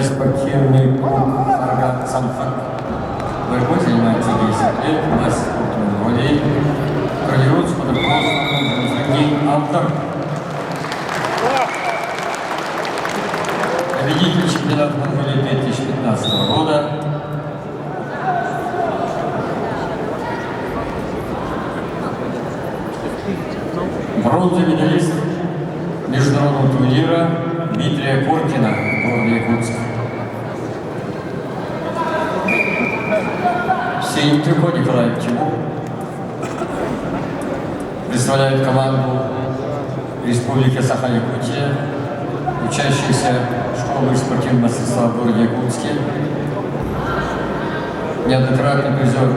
спортивный клуб Саргат Самфак. Борьбой занимается 10 лет, мастер спорта Монголии. Тренируется под руководством Джамсудин Алтар. Победитель чемпионата Монголии 2015 года. Бронзовый медалист международного турнира Дмитрия Коркина в городе Якутск. Сеинтюко Николай Тимур представляет команду Республики Саха-Якутия, учащаяся школы спортивного мастерства в городе Якутске, неоднократный призер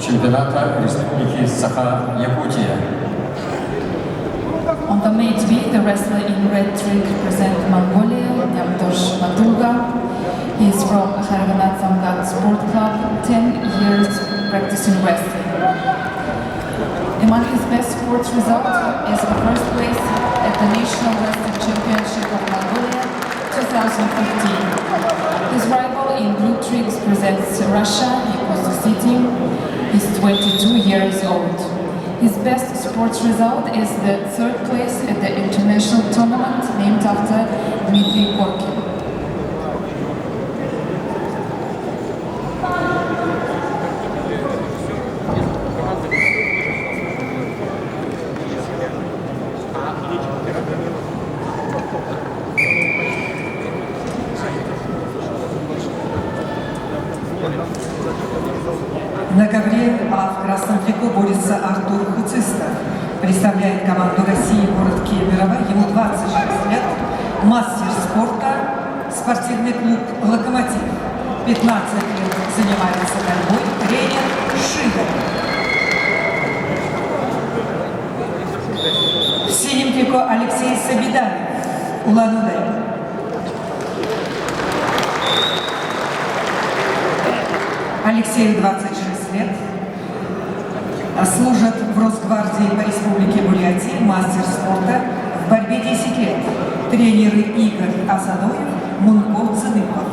чемпионата Республики Саха-Якутия. On the main B, the wrestler in red trig represents Mongolia, Nyamtosh Matuga. He is from Harganat Samgat Sport Club, 10 years practicing wrestling. Among his best sports results is the first place at the National Wrestling Championship of Mongolia 2015. His rival in blue trigs presents Russia, Yakuza City. He's 22 years old. His best sports result is the third place at the international tournament named after Dmitry Korkin. На ковре, а в красном трико борется Артур Хуцистов. Представляет команду России город Кемерово. Ему 26 лет. Мастер спорта, спортивный клуб «Локомотив». 15 лет занимается борьбой. Тренер Шига. В синем трико Алексей Сабидаев, Улан-Удэ. Алексею 26 лет, служит в Росгвардии по Республике Бурятия, мастер спорта, в борьбе 10 лет. Тренеры Игорь Асадоев, Мунко Цыдыков.